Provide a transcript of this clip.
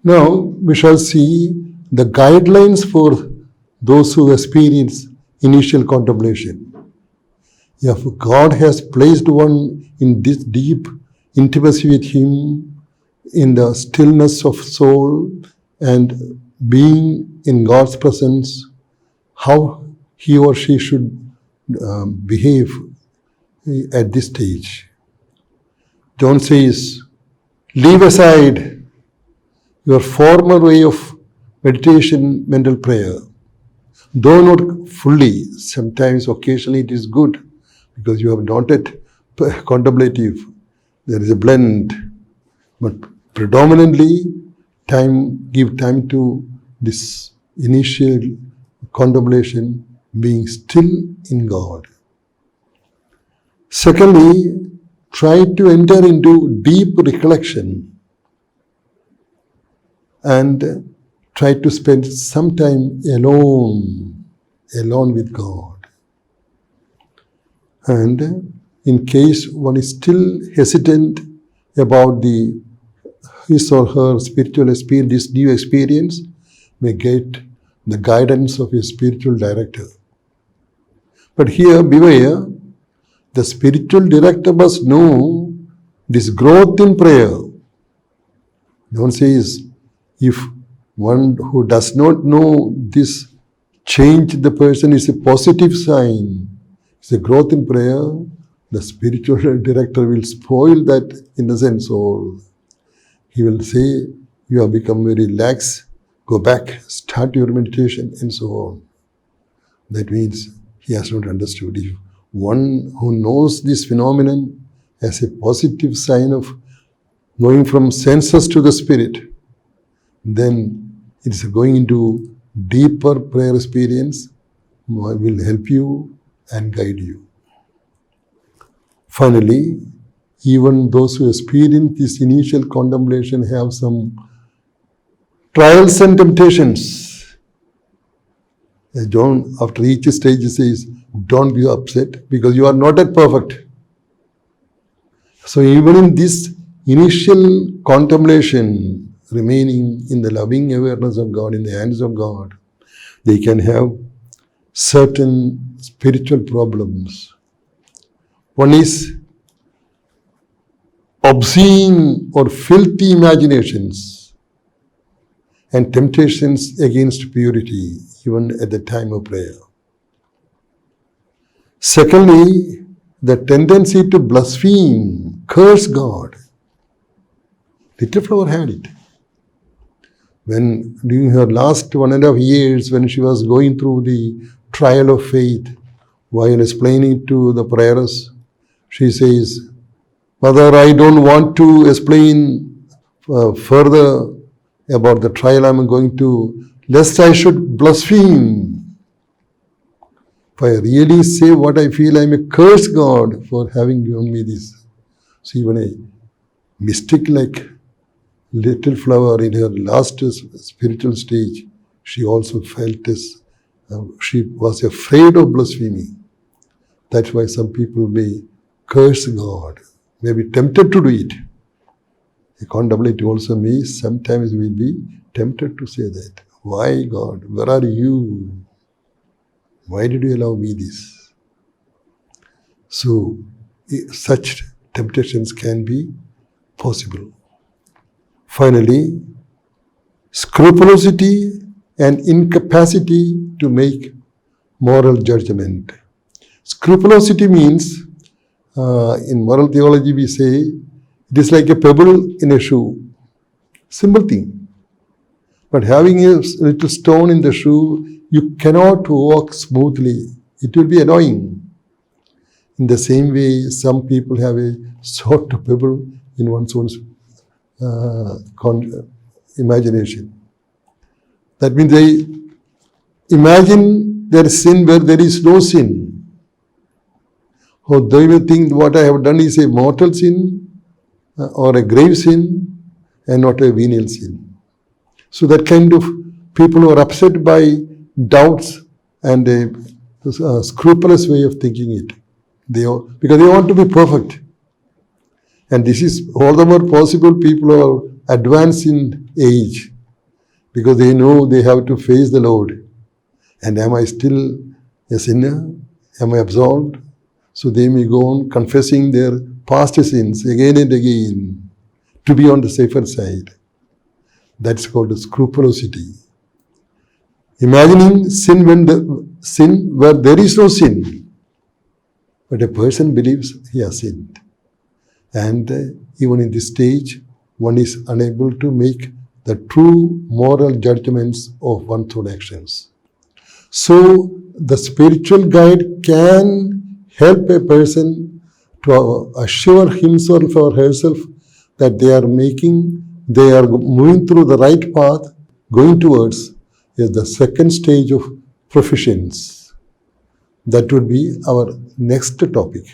Now we shall see the guidelines for those who experience initial contemplation. If God has placed one in this deep intimacy with Him, in the stillness of soul and being in God's presence, how he or she should behave at this stage. John says, leave aside your former way of meditation, mental prayer. Though not fully, sometimes occasionally it is good because you have not yet contemplative. There is a blend. But predominantly, give time to this initial contemplation, being still in God. Secondly, try to enter into deep recollection and try to spend some time alone with God. And in case one is still hesitant about his or her spiritual experience, this new experience, may get the guidance of a spiritual director. But here, beware, the spiritual director must know this growth in prayer. John says, if one who does not know this change the person is a positive sign, it's a growth in prayer, the spiritual director will spoil that innocent soul. He will say, you have become very lax, go back, start your meditation, and so on. That means he has not understood. If one who knows this phenomenon as a positive sign of going from senses to the spirit, then it is going into deeper prayer experience, will help you and guide you. Finally, even those who experience this initial contemplation have some trials and temptations. As John, after each stage, says, don't be upset because you are not yet perfect. So even in this initial contemplation, remaining in the loving awareness of God, in the hands of God, they can have certain spiritual problems. One is obscene or filthy imaginations and temptations against purity, even at the time of prayer. Secondly, the tendency to blaspheme, curse God. Little Flower had it. When during her last 1.5 years, when she was going through the trial of faith, while explaining to the prayers, she says, Mother, I don't want to explain further about the trial I'm going to, lest I should blaspheme. If I really say what I feel, I may curse God for having given me this. So even a mystic like Little Flower in her last spiritual stage, she also felt this. She was afraid of blaspheming. That's why some people may curse God, may be tempted to do it. A contemplative also may sometimes will be tempted to say that. Why God? Where are you? Why did you allow me this? So such temptations can be possible. Finally, scrupulosity and incapacity to make moral judgment. Scrupulosity means, in moral theology we say, it is like a pebble in a shoe. Simple thing. But having a little stone in the shoe, you cannot walk smoothly. It will be annoying. In the same way, some people have a sort of pebble in one's own imagination. That means they imagine their sin where there is no sin. Or they will think what I have done is a mortal sin or a grave sin and not a venial sin. So that kind of people who are upset by doubts and a scrupulous way of thinking it. Because they want to be perfect. And this is all the more possible people who are advanced in age. because they know they have to face the Lord. And am I still a sinner? Am I absolved? So they may go on confessing their past sins again and again to be on the safer side. That's called scrupulosity. Imagining sin where there is no sin. But a person believes he has sinned. And even in this stage, one is unable to make the true moral judgments of one's own actions. So the spiritual guide can help a person to assure himself or herself that they are moving through the right path, going towards the second stage of proficience. That would be our next topic.